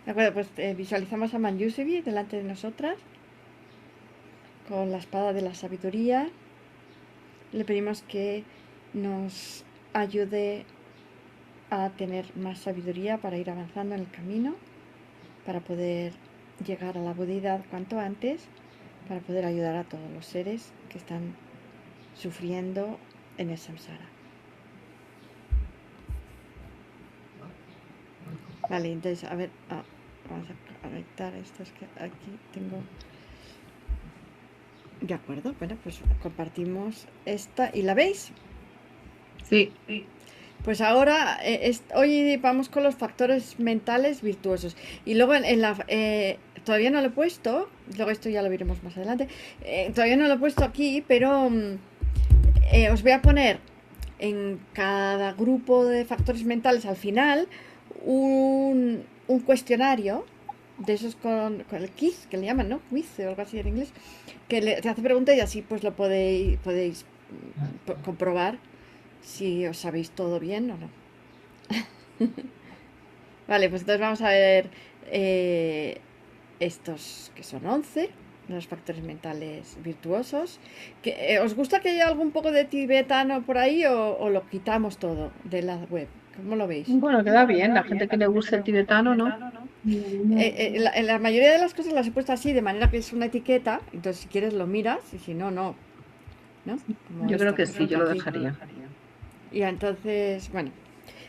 De acuerdo, pues visualizamos a Manjusevi delante de nosotras con la espada de la sabiduría. Le pedimos que nos ayude a tener más sabiduría para ir avanzando en el camino, para poder llegar a la Budeidad cuanto antes, para poder ayudar a todos los seres que están sufriendo en el samsara. Vale, entonces, a ver, vamos a conectar estos que aquí tengo. De acuerdo, bueno, pues compartimos esta y la veis. Sí. Pues ahora, hoy vamos con los factores mentales virtuosos. Y luego todavía no lo he puesto, luego esto ya lo veremos más adelante. Todavía no lo he puesto aquí, pero os voy a poner en cada grupo de factores mentales al final un cuestionario de esos con el quiz, que le llaman, ¿no? Quiz o algo así en inglés, que te hace preguntas y así pues lo podéis comprobar si os sabéis todo bien o no. Vale, pues entonces vamos a ver estos que son 11 los factores mentales virtuosos. ¿Os gusta que haya algún poco de tibetano por ahí o lo quitamos todo de la web? ¿Cómo lo veis? Bueno, queda bien. La gente que le guste el tibetano, ¿no? En la mayoría de las cosas las he puesto así, de manera que es una etiqueta. Entonces, si quieres, lo miras y si no, no. ¿No? Como Yo creo esta, que por sí, yo ejemplo, lo aquí. dejaría. Y entonces, bueno,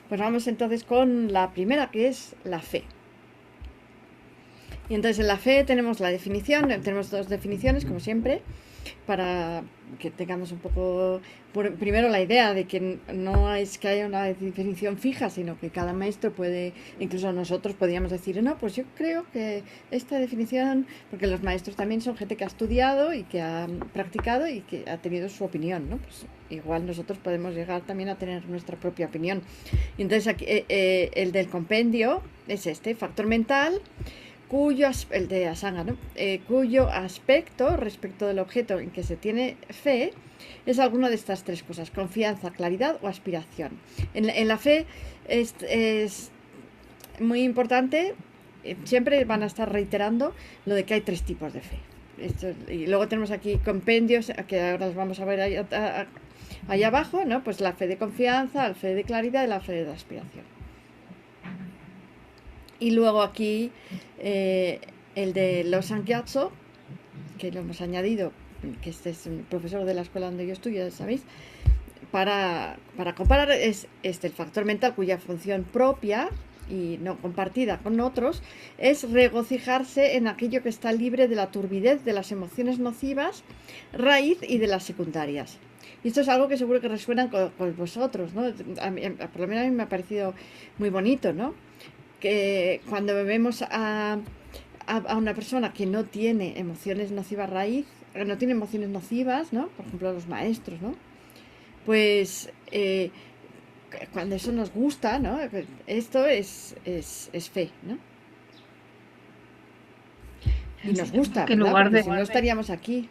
pues vamos entonces con la primera, que es la fe. Y entonces en la fe tenemos la definición, tenemos dos definiciones, como siempre, para que tengamos un poco, primero la idea de que no es que haya una definición fija, sino que cada maestro puede, incluso nosotros podríamos decir, no, pues yo creo que esta definición, porque los maestros también son gente que ha estudiado y que ha practicado y que ha tenido su opinión, ¿no? Pues igual nosotros podemos llegar también a tener nuestra propia opinión. Y entonces aquí, el del compendio es este, factor mental, el de Asanga, ¿no? Cuyo aspecto respecto del objeto en que se tiene fe es alguna de estas tres cosas: confianza, claridad o aspiración. En la fe es muy importante, siempre van a estar reiterando lo de que hay tres tipos de fe. Y luego tenemos aquí compendios que ahora los vamos a ver ahí abajo, ¿no? Pues la fe de confianza, la fe de claridad y la fe de aspiración. Y luego aquí el de los Sangyatso, que lo hemos añadido, que este es un profesor de la escuela donde yo estudio, ya sabéis, para comparar es el factor mental cuya función propia y no compartida con otros es regocijarse en aquello que está libre de la turbidez de las emociones nocivas, raíz y de las secundarias. Y esto es algo que seguro que resuena con vosotros, ¿no? Por lo menos a mí me ha parecido muy bonito, ¿no? Que cuando vemos a una persona que no tiene emociones nocivas raíz, no tiene emociones nocivas, ¿no? Por ejemplo, los maestros, ¿no? Pues cuando eso nos gusta, ¿no? Esto es fe, ¿no? Y nos gusta, Que en ¿verdad? lugar Porque de, si no estaríamos aquí.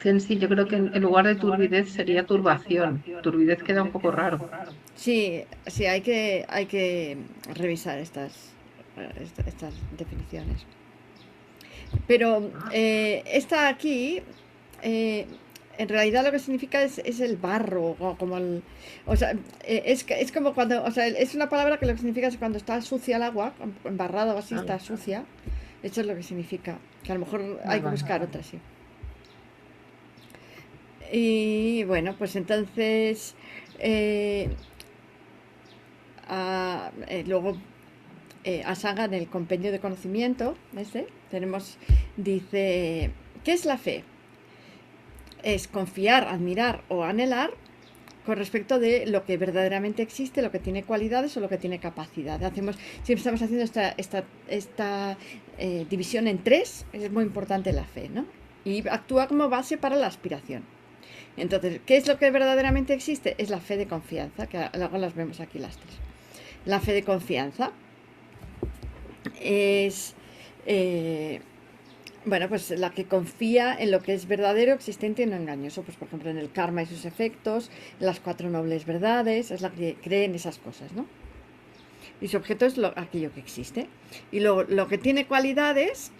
en sí, yo creo que en lugar de turbidez sería turbación. Turbidez queda un poco raro. Sí, sí, hay que revisar estas definiciones. Pero esta aquí, eh, en realidad lo que significa es el barro, o como o sea, es como cuando, o sea, es una palabra que lo que significa es cuando está sucia el agua, embarrada o así, Ah, está sucia. Eso es lo que significa. Que a lo mejor hay vale, que vale. buscar otra, sí. Y bueno, pues entonces, eh, luego Asanga en el compendio de conocimiento, tenemos, dice, ¿qué es la fe? Es confiar, admirar o anhelar con respecto de lo que verdaderamente existe, lo que tiene cualidades o lo que tiene capacidad. Siempre estamos haciendo esta división en tres, es muy importante la fe, ¿no? Y actúa como base para la aspiración. Entonces, ¿qué es lo que verdaderamente existe? Es la fe de confianza, que luego las vemos aquí las tres. La fe de confianza es eh, bueno, pues la que confía en lo que es verdadero, existente y no engañoso. Pues por ejemplo en el karma y sus efectos, en las cuatro nobles verdades, es la que cree en esas cosas, ¿no? Y su objeto es aquello que existe. Y luego lo que tiene cualidades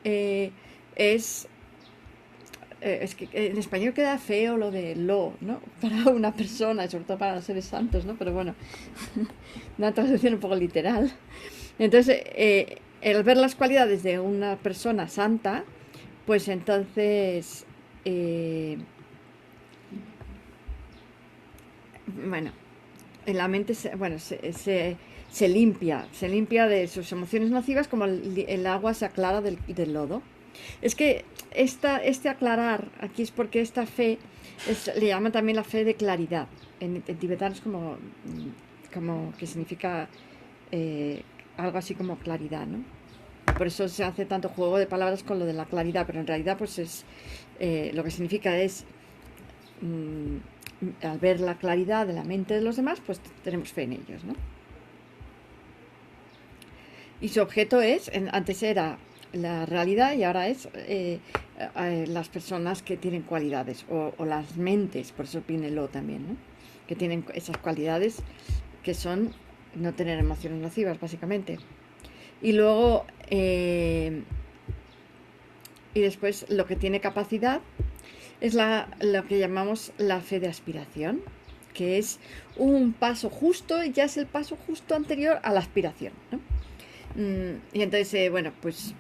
es... es que en español queda feo lo de lo, ¿no? Para una persona, y sobre todo para los seres santos, ¿no? Pero bueno, una traducción un poco literal. Entonces, el ver las cualidades de una persona santa, pues entonces, bueno, en la mente se limpia de sus emociones nocivas como el agua se aclara del lodo. Es que este aclarar aquí es porque esta fe le llaman también la fe de claridad. En tibetano es como que significa algo así como claridad, ¿no? Por eso se hace tanto juego de palabras con lo de la claridad, pero en realidad pues es lo que significa es al ver la claridad de la mente de los demás, pues tenemos fe en ellos, ¿no? Y su objeto es, antes era la realidad y ahora es las personas que tienen cualidades o las mentes, por eso viene lo también, ¿no? Que tienen esas cualidades que son no tener emociones nocivas, básicamente. Y luego, y después lo que tiene capacidad es lo que llamamos la fe de aspiración, que es un paso justo, ya es el paso justo anterior a la aspiración, ¿no? Y entonces, bueno, pues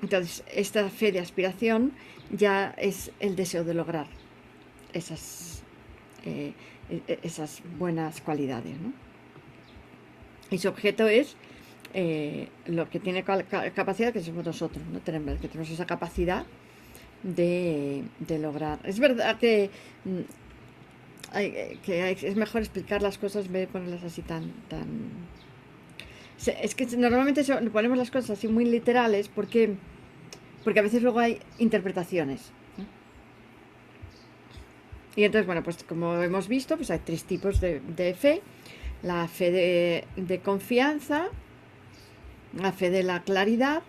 entonces esta fe de aspiración ya es el deseo de lograr esas buenas cualidades, ¿no? Y su objeto es lo que tiene capacidad, que somos nosotros, ¿no? Que tenemos esa capacidad de lograr. Es verdad que es mejor explicar las cosas en vez de ponerlas así tan... Es que normalmente ponemos las cosas así muy literales porque a veces luego hay interpretaciones, ¿no? Y entonces, bueno, pues como hemos visto, pues hay 3 tipos de fe. La fe de confianza, la fe de la claridad.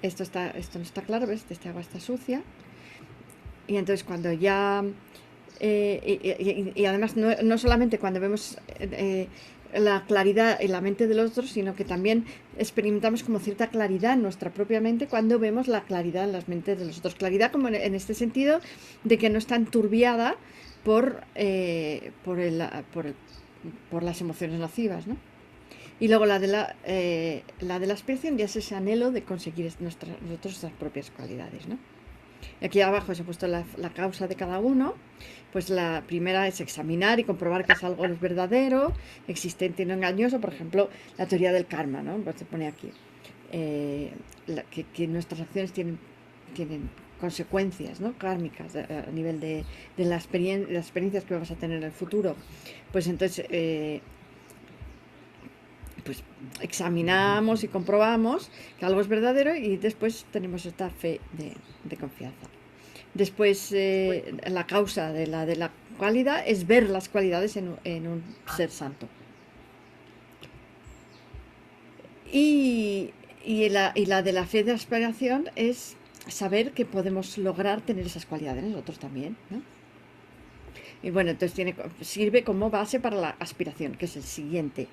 Esto no está claro, ¿ves? Esta agua está sucia. Y entonces cuando ya... y además no solamente cuando vemos la claridad en la mente del otro, sino que también experimentamos como cierta claridad en nuestra propia mente cuando vemos la claridad en las mentes de los otros. Claridad como en este sentido de que no está enturbiada por las emociones nocivas, ¿no? Y luego la de la aspiración ya es ese anhelo de conseguir nosotros nuestras propias cualidades, ¿no? Aquí abajo se ha puesto la causa de cada uno. Pues la primera es examinar y comprobar que es algo verdadero, existente y no engañoso. Por ejemplo, la teoría del karma, ¿no? Pues se pone aquí que nuestras acciones tienen consecuencias, ¿no? Kármicas a nivel de las experiencias que vamos a tener en el futuro. Pues entonces pues examinamos y comprobamos que algo es verdadero y después tenemos esta fe de confianza. Después la causa de la cualidad es ver las cualidades en un ser santo. Y la de la fe de aspiración es saber que podemos lograr tener esas cualidades nosotros también, ¿no? Y bueno, entonces sirve como base para la aspiración, que es el siguiente.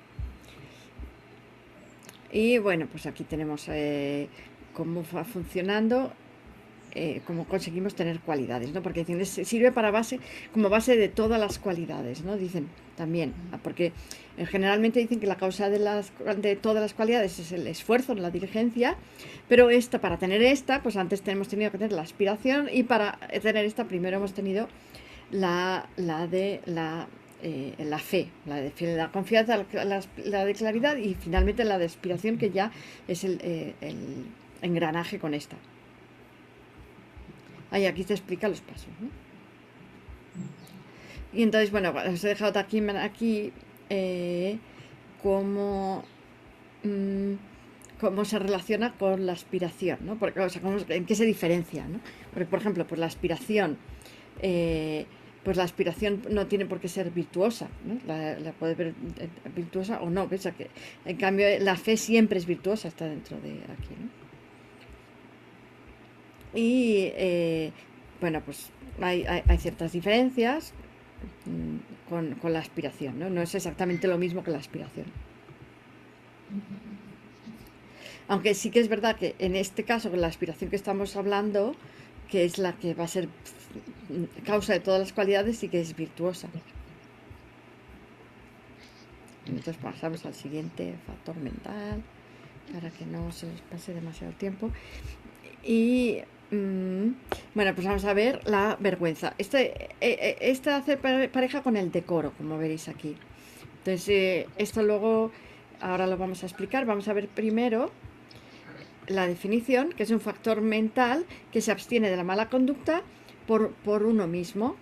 Y bueno, pues aquí tenemos cómo va funcionando, cómo conseguimos tener cualidades, ¿no? Porque dicen, sirve como base de todas las cualidades, ¿no? Dicen también, porque generalmente dicen que la causa de todas las cualidades es el esfuerzo, la diligencia, pero para tener esta, pues antes hemos tenido que tener la aspiración y para tener esta primero hemos tenido la fe, la confianza, la de claridad y finalmente la de aspiración, que ya es el engranaje con esta. Aquí te explica los pasos, ¿no? Y entonces, bueno, os he dejado aquí cómo se relaciona con la aspiración, ¿no? Porque, o sea, en qué se diferencia, ¿no? Porque, por ejemplo, pues la aspiración no tiene por qué ser virtuosa, ¿no? La puede ver virtuosa o no, ¿ves? Que, en cambio, la fe siempre es virtuosa, está dentro de aquí, ¿no? Y bueno, pues hay ciertas diferencias. con la aspiración, ¿no? No es exactamente lo mismo que la aspiración. Aunque sí que es verdad que en este caso, con la aspiración que estamos hablando, que es la que va a ser causa de todas las cualidades, sí que es virtuosa. Entonces pasamos al siguiente factor mental, para que no se nos pase demasiado tiempo. Y bueno, pues vamos a ver la vergüenza. Esta hace pareja con el decoro, como veréis aquí. Entonces, esto luego, ahora lo vamos a explicar. Vamos a ver primero la definición, que es un factor mental que se abstiene de la mala conducta por uno mismo.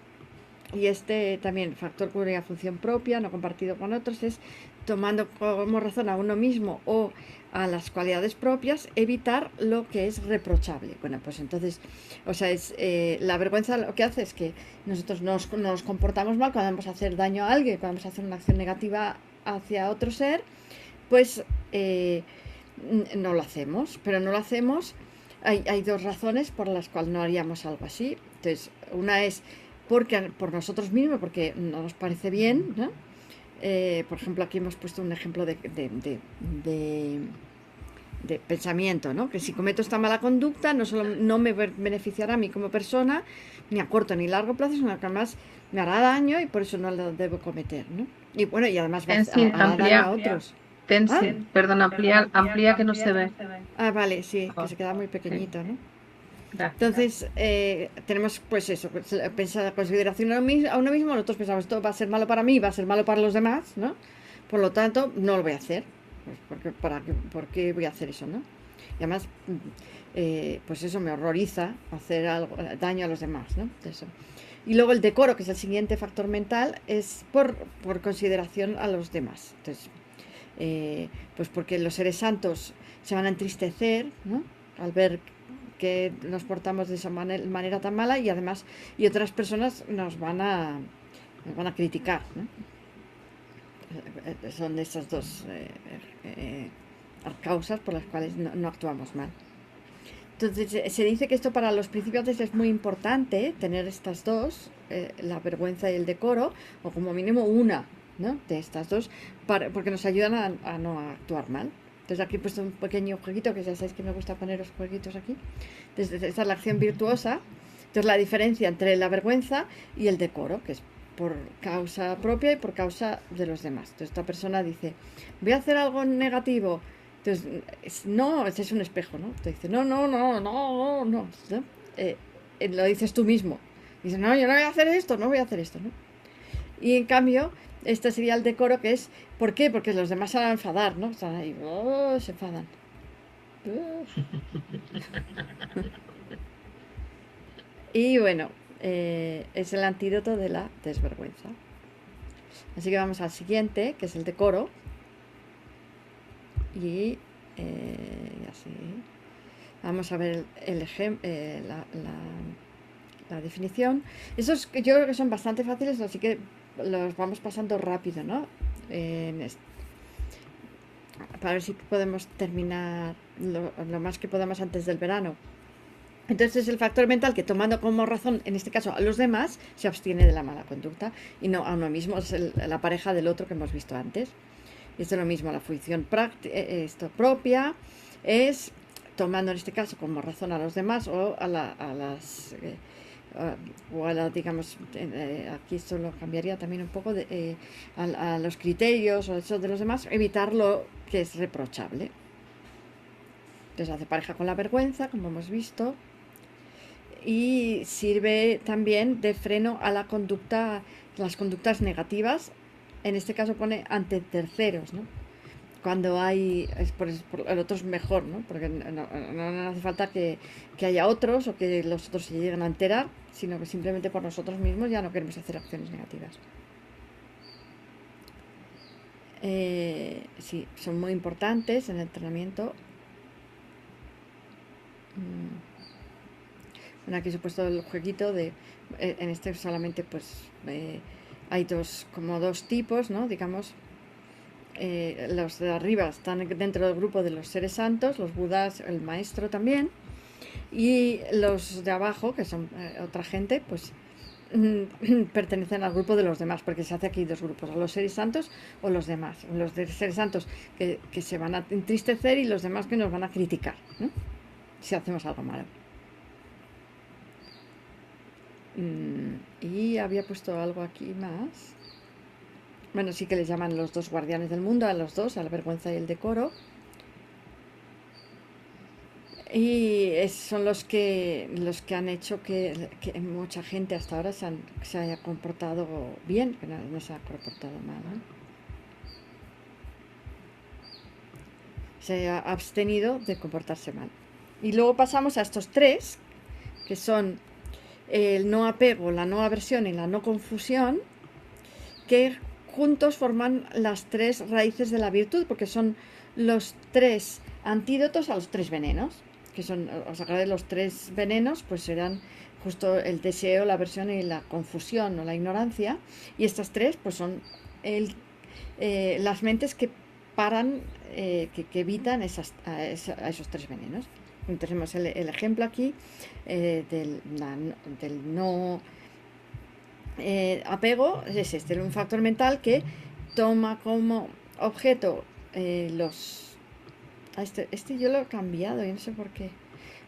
Y este también, factor cuya función propia, no compartido con otros, es tomando como razón a uno mismo o a las cualidades propias, evitar lo que es reprochable. Bueno, pues entonces, o sea, la vergüenza lo que hace es que nosotros nos comportamos mal cuando vamos a hacer daño a alguien, cuando vamos a hacer una acción negativa hacia otro ser, pues no lo hacemos, pero no lo hacemos. Hay dos razones por las cuales no haríamos algo así. Entonces, una es por nosotros mismos, porque no nos parece bien, ¿no? Por ejemplo, aquí hemos puesto un ejemplo de pensamiento, ¿no? Que si cometo esta mala conducta, no solo no me beneficiará a mí como persona, ni a corto ni largo plazo, sino que además me hará daño y por eso no lo debo cometer, ¿no? Y bueno, y además Tenzin, hará daño a amplía. otros. Tenzin, perdón, amplía que no se ve. Vale, sí, que Oh, se queda muy sí, pequeñito, ¿no? gracias. Entonces, tenemos pues eso, pensar consideración a uno mismo, nosotros pensamos, esto va a ser malo para mí, va a ser malo para los demás, ¿no? Por lo tanto, no lo voy a hacer. Pues ¿por qué voy a hacer eso, no? Y además, pues eso me horroriza hacer daño a los demás, ¿no? Eso. Y luego el decoro, que es el siguiente factor mental, es por consideración a los demás. Entonces, pues porque los seres santos se van a entristecer, ¿no? Al ver que nos portamos de esa manera tan mala y además y otras personas nos van a criticar, ¿no? Son esas dos causas por las cuales no actuamos mal. Entonces se dice que esto para los principiantes es muy importante, tener estas dos, la vergüenza y el decoro, o como mínimo una, ¿no? De estas dos, porque nos ayudan a no actuar mal. Entonces aquí he puesto un pequeño jueguito, que ya sabéis que me gusta poner los jueguitos aquí. Entonces esta es la acción virtuosa. Entonces la diferencia entre la vergüenza y el decoro, que es por causa propia y por causa de los demás. Entonces esta persona dice, voy a hacer algo negativo. Entonces, no, ese es un espejo, ¿no? Te dice, no, no, no, no, no, no. Lo dices tú mismo. Dices, no, yo no voy a hacer esto, no voy a hacer esto, ¿no? Y en cambio, este sería el decoro, que es, ¿por qué? Porque los demás se van a enfadar, ¿no? Están ahí, se enfadan. Y bueno, es el antídoto de la desvergüenza. Así que vamos al siguiente, que es el decoro. Y así. Vamos a ver la definición. Esos yo creo que son bastante fáciles, así que los vamos pasando rápido, ¿no? Para ver si podemos terminar lo más que podamos antes del verano. Entonces es el factor mental que, tomando como razón, en este caso a los demás, se abstiene de la mala conducta y no a uno mismo, es la pareja del otro que hemos visto antes. Esto es lo mismo, la función propia es tomando en este caso como razón a los demás o digamos, aquí esto lo cambiaría también un poco a los criterios o eso de los demás, evitar lo que es reprochable. Entonces hace pareja con la vergüenza, como hemos visto, y sirve también de freno a las conductas negativas. En este caso pone ante terceros, ¿no? Cuando hay, el otro es mejor, ¿no? Porque no hace falta que haya otros o que los otros se lleguen a enterar, sino que simplemente por nosotros mismos ya no queremos hacer acciones negativas. Sí, son muy importantes en el entrenamiento. Bueno, aquí os he puesto el jueguito en este solamente pues hay como dos tipos, ¿no? Digamos, los de arriba están dentro del grupo de los seres santos, los budas, el maestro también, y los de abajo, que son otra gente, pues pertenecen al grupo de los demás, porque se hace aquí dos grupos, a los seres santos o los demás. Los de seres santos que se van a entristecer y los demás que nos van a criticar, ¿no? Si hacemos algo malo. Y había puesto algo aquí más. Bueno, sí que les llaman los dos guardianes del mundo, a los dos, a la vergüenza y el decoro. Y son los que han hecho que mucha gente hasta ahora se haya comportado bien, que no se ha comportado mal, ¿no? Se haya abstenido de comportarse mal. Y luego pasamos a estos tres, que son el no apego, la no aversión y la no confusión, que juntos forman las tres raíces de la virtud, porque son los tres antídotos a los tres venenos, que son, os acordáis, los tres venenos, pues serán justo el deseo, la aversión y la confusión o la ignorancia, y estas tres pues son las mentes que paran, que evitan a esos tres venenos. Entonces tenemos el ejemplo aquí del no apego, es este, un factor mental que toma como objeto los... Este yo lo he cambiado y no sé por qué.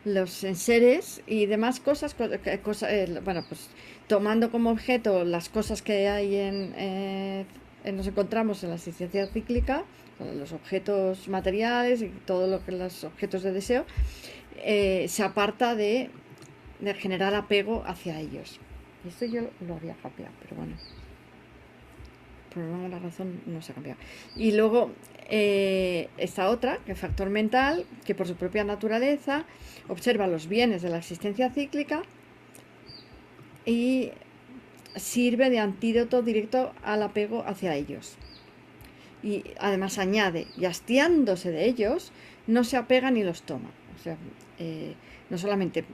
Los enseres y demás cosas, bueno, pues tomando como objeto las cosas que hay nos encontramos en la existencia cíclica, los objetos materiales y todo lo que los objetos de deseo, se aparta de generar apego hacia ellos. Esto yo lo había cambiado, pero bueno, por alguna razón no se ha cambiado. Y luego esta otra, que es factor mental, que por su propia naturaleza observa los bienes de la existencia cíclica y sirve de antídoto directo al apego hacia ellos. Y además añade, y hastiándose de ellos, no se apega ni los toma. O sea, no solamente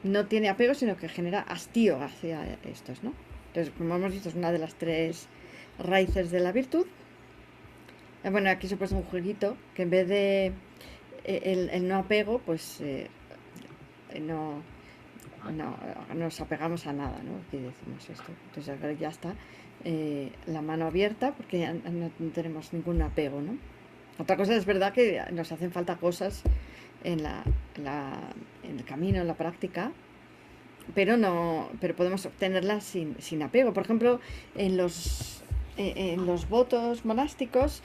no tiene apego, sino que genera hastío hacia estos, ¿no? Entonces, como hemos visto, es una de las tres raíces de la virtud. Bueno, aquí se ha puesto un jueguito que en vez de el no apego, pues no nos apegamos a nada, ¿no? Aquí decimos esto. Entonces ahora ya está la mano abierta porque ya no tenemos ningún apego, ¿no? Otra cosa es verdad que nos hacen falta cosas en el camino, en la práctica, pero podemos obtenerlas sin apego. Por ejemplo, en los votos monásticos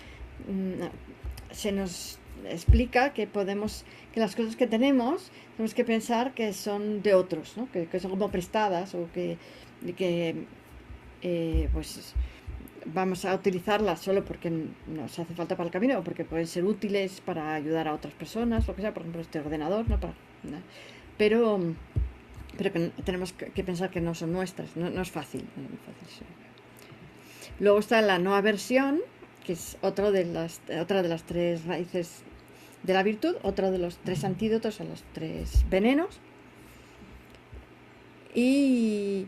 se nos explica que las cosas que tenemos que pensar que son de otros, ¿no? que son como prestadas o que pues vamos a utilizarlas solo porque nos hace falta para el camino o porque pueden ser útiles para ayudar a otras personas, lo que sea, por ejemplo este ordenador, ¿no? Pero que tenemos que pensar que no son nuestras, no es fácil, no es muy fácil, sí. Luego está la no aversión, que es otra de las tres raíces de la virtud, otro de los tres antídotos a los tres venenos. Y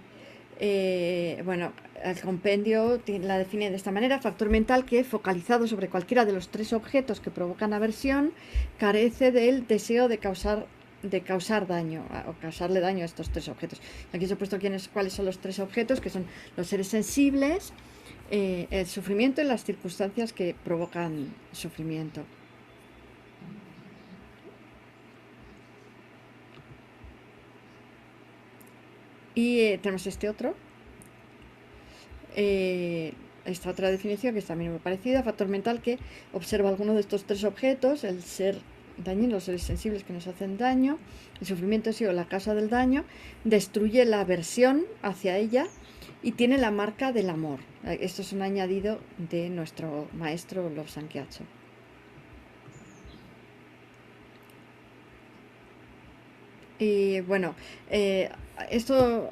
bueno, el compendio la define de esta manera: factor mental que, focalizado sobre cualquiera de los tres objetos que provocan aversión, carece del deseo de causar daño o causarle daño a estos tres objetos. Aquí os he puesto cuáles son los tres objetos, que son los seres sensibles, el sufrimiento y las circunstancias que provocan sufrimiento. Y tenemos este otro, esta otra definición que es también muy parecida: factor mental que observa alguno de estos tres objetos, el ser dañino, los seres sensibles que nos hacen daño, el sufrimiento es la causa del daño, destruye la aversión hacia ella y tiene la marca del amor. Esto es un añadido de nuestro maestro Lobsang Gyatso. Y bueno, esto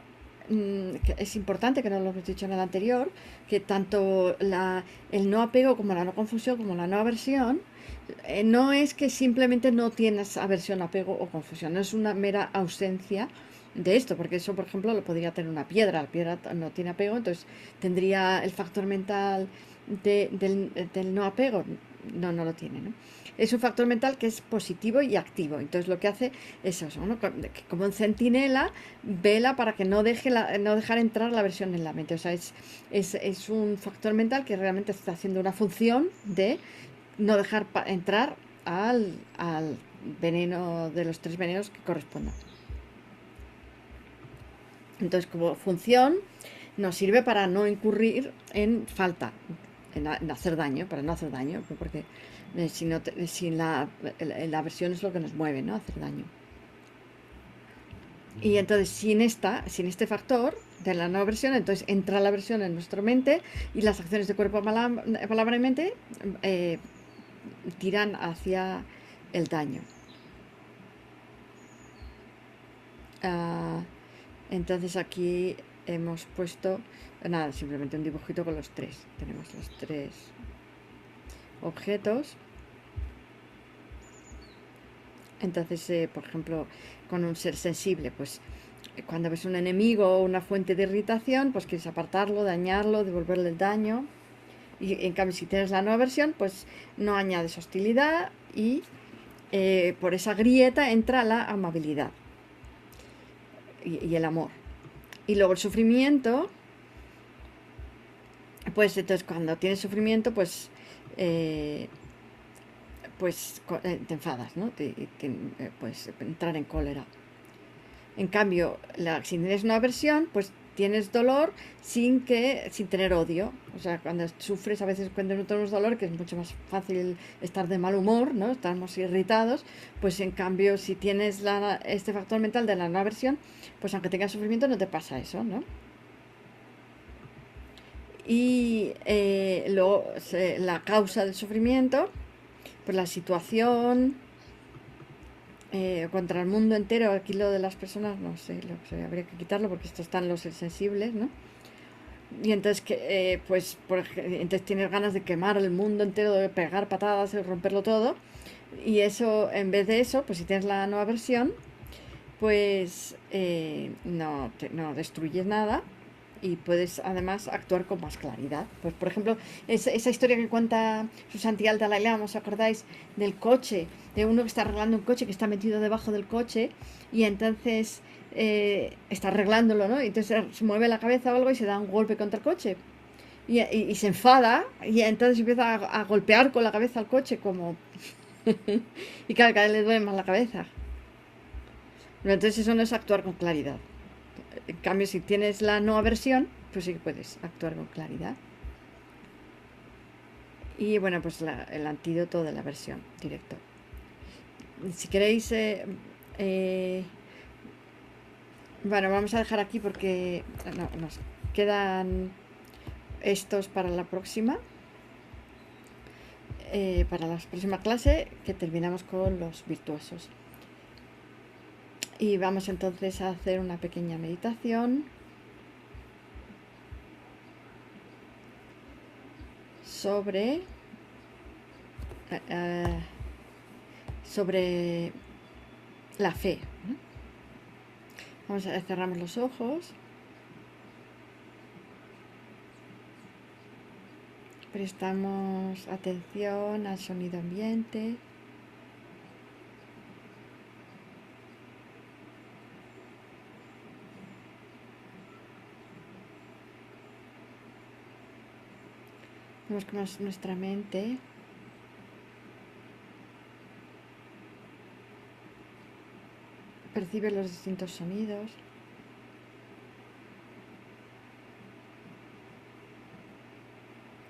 es importante, que no lo hemos dicho en el anterior, que tanto el no apego como la no confusión como la no aversión, no es que simplemente no tienes aversión, apego o confusión, no es una mera ausencia de esto, porque eso, por ejemplo, lo podría tener una piedra. La piedra no tiene apego, entonces tendría el factor mental del no apego. No, no lo tiene, ¿no? Es un factor mental que es positivo y activo. Entonces lo que hace es eso, ¿no? Como un centinela, vela para que no dejar entrar la aversión en la mente. O sea, es un factor mental que realmente está haciendo una función de no dejar entrar al veneno de los 3 venenos que correspondan. Entonces, como función, nos sirve para no incurrir en falta, en hacer daño, para no hacer daño, porque si la aversión es lo que nos mueve, ¿no? Hacer daño. Y entonces, sin este factor de la no aversión, entonces entra la aversión en nuestra mente y las acciones de cuerpo, palabra y mente tiran hacia el daño. Entonces aquí hemos puesto, nada, simplemente un dibujito con los 3. Tenemos los 3 objetos. Entonces, por ejemplo, con un ser sensible, pues cuando ves un enemigo o una fuente de irritación, pues quieres apartarlo, dañarlo, devolverle el daño. Y en cambio, si tienes la no aversión, pues no añades hostilidad y por esa grieta entra la amabilidad y el amor. Y luego el sufrimiento, pues entonces cuando tienes sufrimiento, pues te enfadas, ¿no? Puedes entrar en cólera. En cambio, si tienes una aversión, pues tienes dolor sin tener odio. O sea, cuando sufres, a veces cuando no tenemos dolor, que es mucho más fácil estar de mal humor, ¿no? Estamos irritados, pues en cambio, si tienes este factor mental de la no aversión, pues aunque tengas sufrimiento no te pasa eso, ¿no? Y luego la causa del sufrimiento, pues la situación contra el mundo entero. Aquí lo de las personas, no sé, habría que quitarlo porque estos están los sensibles, ¿no? Y entonces, entonces tienes ganas de quemar el mundo entero, de pegar patadas, de romperlo todo. Y eso, en vez de eso, pues si tienes la nueva versión, pues no destruyes nada y puedes además actuar con más claridad. Pues por ejemplo, esa historia que cuenta Susanti al Dalai Lama, ¿os acordáis? Del coche, de uno que está arreglando un coche, que está metido debajo del coche y entonces está arreglándolo, ¿no? Y entonces se mueve la cabeza o algo y se da un golpe contra el coche. Y se enfada y entonces empieza a golpear con la cabeza al coche como... y cada vez le duele más la cabeza. Pero entonces eso no es actuar con claridad. En cambio, si tienes la no aversión, pues sí que puedes actuar con claridad. Y bueno, pues el antídoto de la aversión, directo. Si queréis, bueno, vamos a dejar aquí porque nos quedan estos para la próxima. Para la próxima clase, que terminamos con los virtuosos. Y vamos entonces a hacer una pequeña meditación sobre la fe, ¿no? Vamos a cerramos los ojos, prestamos atención al sonido ambiente. Vemos cómo nuestra mente percibe los distintos sonidos.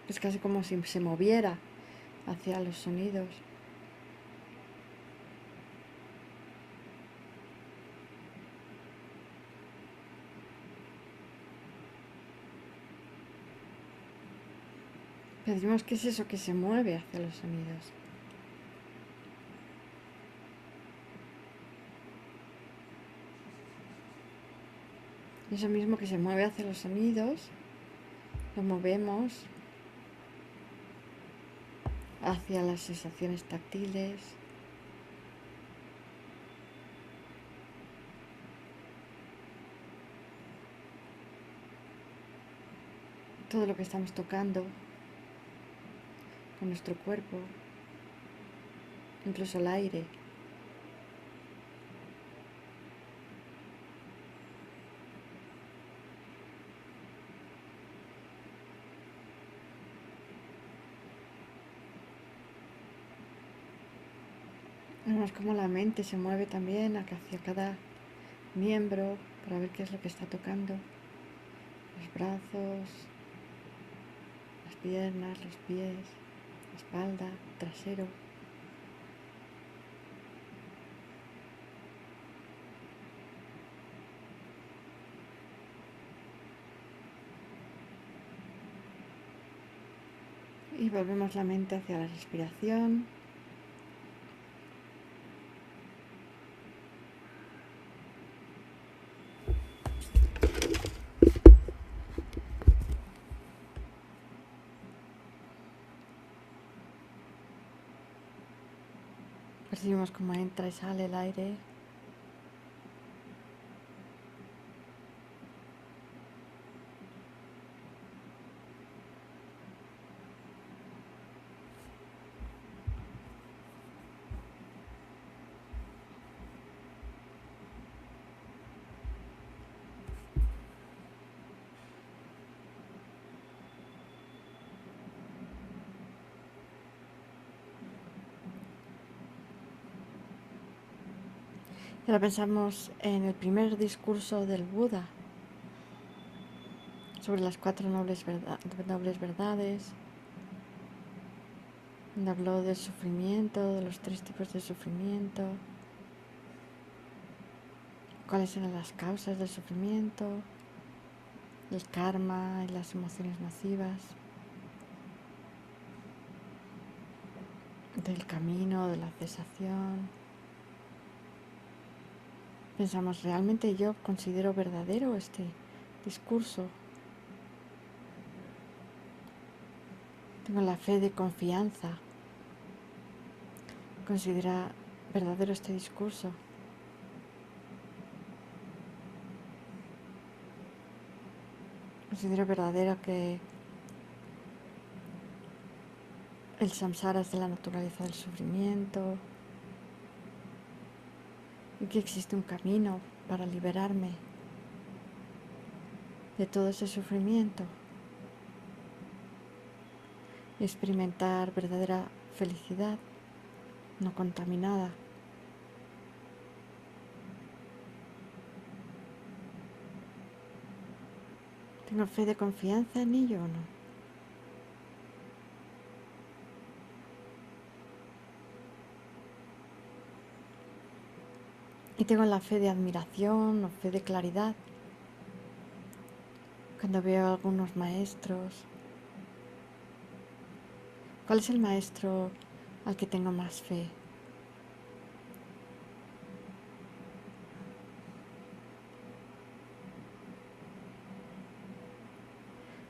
Es casi como si se moviera hacia los sonidos. Pedimos qué es eso que se mueve hacia los sonidos. Eso mismo que se mueve hacia los sonidos, lo movemos hacia las sensaciones táctiles, todo lo que estamos tocando con nuestro cuerpo, incluso el aire. Vemos cómo la mente se mueve también hacia cada miembro para ver qué es lo que está tocando. Los brazos, las piernas, los pies, la espalda, trasero. Y volvemos la mente hacia la respiración. Percibimos cómo entra y sale el aire. Y ahora pensamos en el primer discurso del Buda sobre las 4 nobles verdades, donde habló del sufrimiento, de los 3 tipos de sufrimiento, cuáles eran las causas del sufrimiento, el karma y las emociones nocivas, del camino, de la cesación. Pensamos, ¿realmente yo considero verdadero este discurso? Tengo la fe de confianza. ¿Considera verdadero este discurso? Considero verdadero que el samsara es de la naturaleza del sufrimiento y que existe un camino para liberarme de todo ese sufrimiento y experimentar verdadera felicidad no contaminada. ¿Tengo fe de confianza en ello o no? Y tengo la fe de admiración o fe de claridad cuando veo a algunos maestros. ¿Cuál es el maestro al que tengo más fe?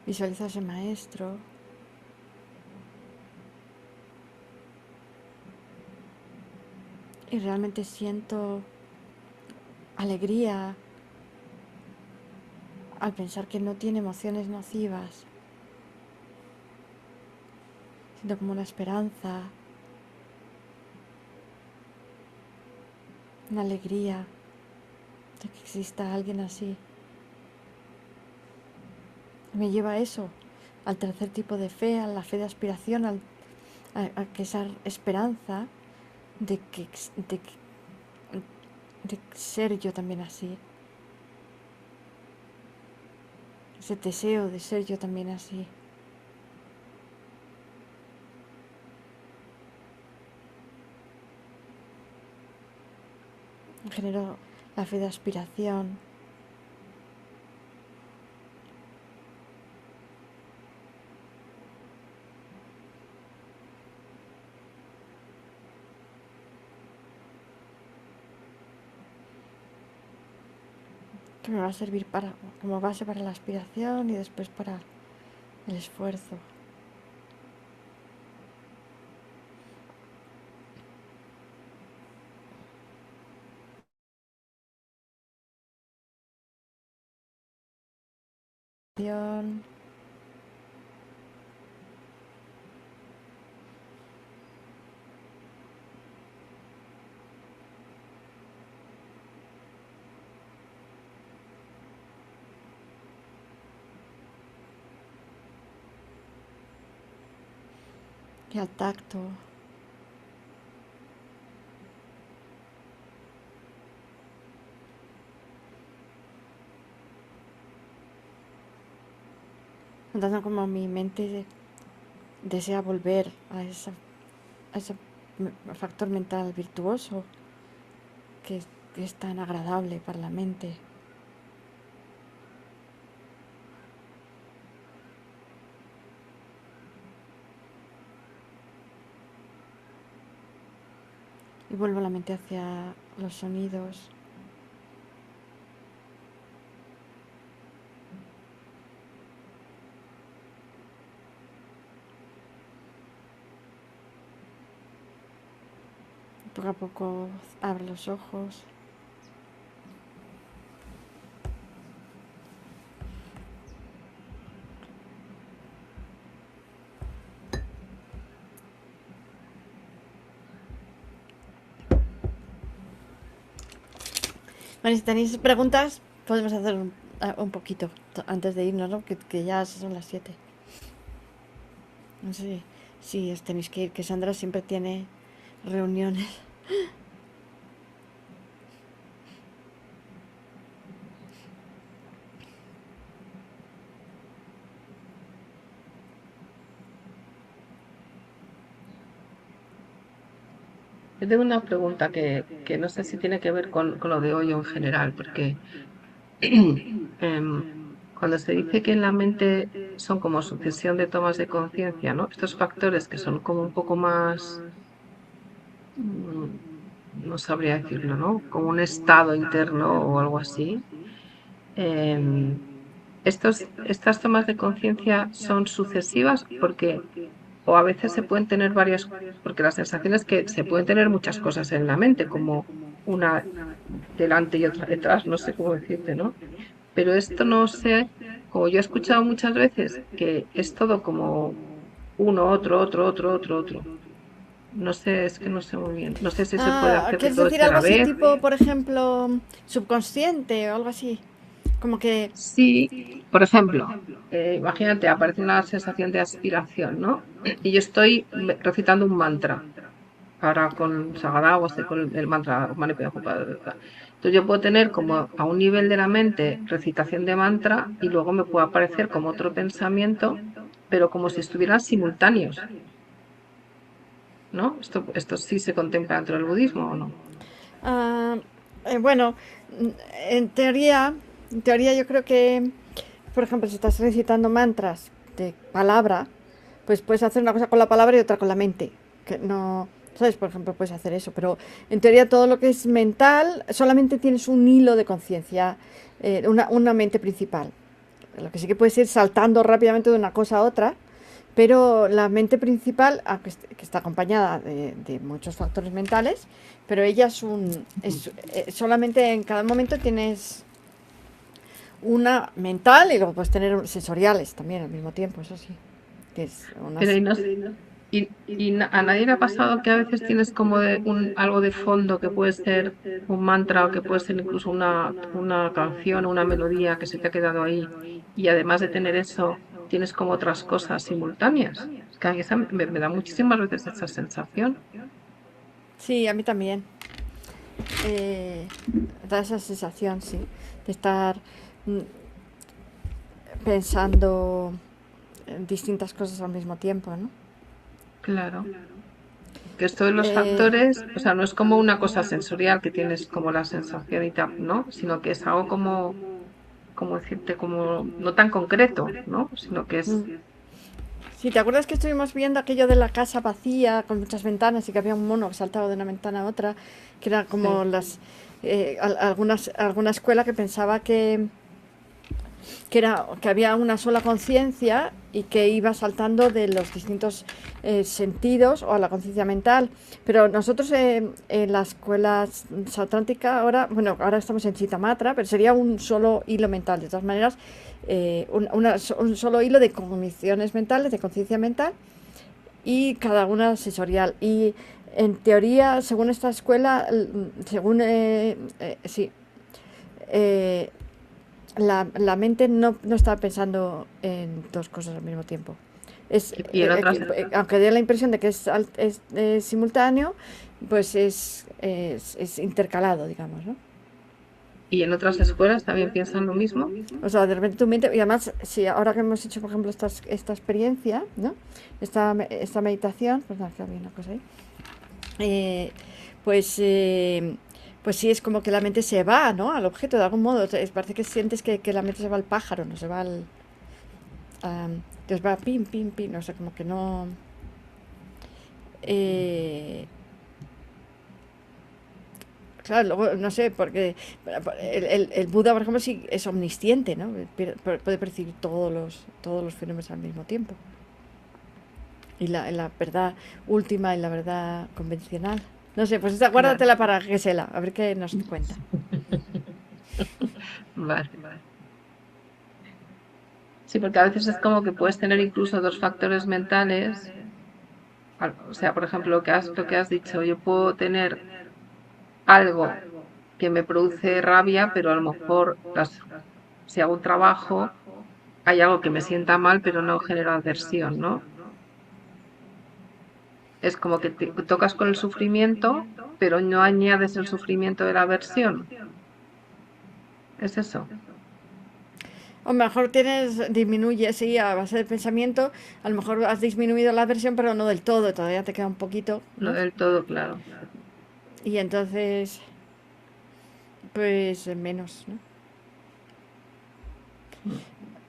Visualizo a ese maestro y realmente siento alegría al pensar que no tiene emociones nocivas. Siento como una esperanza, una alegría de que exista alguien así. Me lleva a eso, al tercer tipo de fe, a la fe de aspiración, a que esa esperanza de ser yo también así. Ese deseo de ser yo también así. Genero la fe de aspiración. Que me va a servir como base para la aspiración y después para el esfuerzo. y al tacto. Entonces como mi mente desea volver a ese factor mental virtuoso que es tan agradable para la mente. Y vuelvo la mente hacia los sonidos. Poco a poco abro los ojos. Bueno, si tenéis preguntas, podemos hacer un poquito antes de irnos, ¿no? Que ya son las 7. No sé si os tenéis que ir, que Sandra siempre tiene reuniones. Yo tengo una pregunta que no sé si tiene que ver con lo de hoy en general, porque cuando se dice que en la mente son como sucesión de tomas de conciencia, ¿no? Estos factores que son como un poco más, mm, no sabría decirlo, ¿no? Como un estado interno o algo así. em, estas tomas de conciencia son sucesivas porque, o a veces se pueden tener varias, porque la sensación es que se pueden tener muchas cosas en la mente, como una delante y otra detrás, no sé cómo decirte, ¿no? Pero esto no sé, como yo he escuchado muchas veces, que es todo como uno, otro. No sé, es que no sé muy bien. No sé si se puede hacer que ¿Quieres todo decir esté a algo la así vez. tipo, por ejemplo, subconsciente o algo así? Como que... Sí, por ejemplo, imagínate, aparece una sensación de aspiración, ¿no? Y yo estoy recitando un mantra. Ahora con Sagada o estoy con el mantra Mani Padme Hum. Entonces yo puedo tener como a un nivel de la mente recitación de mantra y luego me puede aparecer como otro pensamiento, pero como si estuvieran simultáneos, ¿no? Esto sí se contempla dentro del budismo o no. ah, bueno, en teoría, en teoría yo creo que, por ejemplo, si estás recitando mantras de palabra, pues puedes hacer una cosa con la palabra y otra con la mente. Que no, ¿sabes? Por ejemplo, puedes hacer eso, pero en teoría todo lo que es mental, solamente tienes un hilo de conciencia, una mente principal. Lo que sí que puedes ir saltando rápidamente de una cosa a otra, pero la mente principal, que está acompañada de muchos factores mentales, pero ella solamente en cada momento tienes una mental y luego puedes tener sensoriales también al mismo tiempo, eso sí. Que es Pero unas... ahí no, a nadie le ha pasado que a veces tienes como algo de fondo que puede ser un mantra o que puede ser incluso una canción o una melodía que se te ha quedado ahí y además de tener eso tienes como otras cosas simultáneas. Es que a mí me da muchísimas veces esa sensación. Sí, a mí también. Eh, Da esa sensación, sí, de estar mm, pensando en distintas cosas al mismo tiempo, ¿no? Claro. Que esto de los Eh, factores, o sea, no es como una cosa sensorial que tienes como la sensación y tal, ¿no? Sino que es algo como decirte, como no tan concreto, ¿no? Sino que es, mm. Sí, ¿te acuerdas que estuvimos viendo aquello de la casa vacía con muchas ventanas y que había un mono que saltaba de una ventana a otra? Que era como sí. alguna escuela que pensaba que había una sola conciencia y que iba saltando de los distintos sentidos o a la conciencia mental. Pero nosotros en la escuela sautántica ahora estamos en Chitamatra, pero sería un solo hilo mental. De todas maneras, un solo hilo de cogniciones mentales, de conciencia mental y cada una sensorial. Y en teoría, según esta escuela, según sí, eh, la mente no está pensando en dos cosas al mismo tiempo. es, Y en otras, aunque dé la impresión de que es simultáneo, pues es intercalado, digamos, ¿no? y en otras escuelas también piensan lo mismo. O sea, de repente tu mente, y además, si ahora que hemos hecho, por ejemplo, esta experiencia, ¿no? Esta meditación, pues nada, que había una cosa ahí, eh, pues, pues sí, es como que la mente se va, ¿no? Al objeto, de algún modo. Parece que sientes que la mente se va al pájaro, no se va al... entonces va pim, pim, pim, no sé, como que no... Eh, claro, luego, no sé, porque el Buda, por ejemplo, sí es omnisciente, ¿no? Puede percibir todos los fenómenos al mismo tiempo. Y la verdad última y la verdad convencional. No sé, pues esta, Claro. guárdatela para Gesela, a ver qué nos cuenta. Vale. Sí, porque a veces es como que puedes tener incluso dos factores mentales. O sea, por ejemplo, lo que has dicho, yo puedo tener algo que me produce rabia, pero a lo mejor si hago un trabajo, hay algo que me sienta mal, pero no genera aversión, ¿no? Es como que tocas con el sufrimiento, pero no añades el sufrimiento de la aversión. ¿Es eso? O mejor disminuye, sí, a base de pensamiento, a lo mejor has disminuido la versión, pero no del todo, todavía te queda un poquito, No ¿no? del todo claro. Y entonces, pues menos, ¿no? Mm.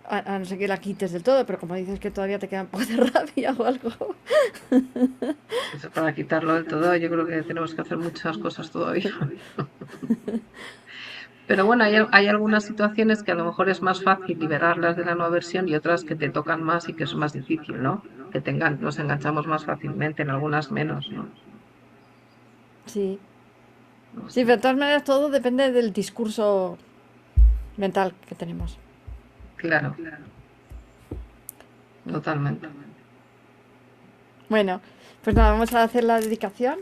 A no ser que la quites del todo, pero como dices que todavía te queda un poco de rabia o algo. Eso para quitarlo del todo, yo creo que tenemos que hacer muchas cosas todavía. Pero bueno, hay algunas situaciones que a lo mejor es más fácil liberarlas de la no aversión y otras que te tocan más y que es más difícil, ¿no? Nos enganchamos más fácilmente, en algunas menos, ¿no? Sí. No Sí, sé. pero de todas maneras todo depende del discurso mental que tenemos. Claro, totalmente. Bueno, pues nada, vamos a hacer la dedicación.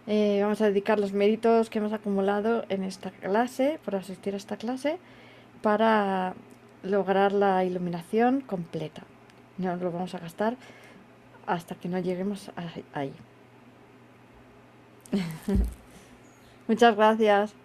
Vamos a dedicar los méritos que hemos acumulado en esta clase, por asistir a esta clase, para lograr la iluminación completa. No lo vamos a gastar hasta que no lleguemos ahí. Muchas gracias.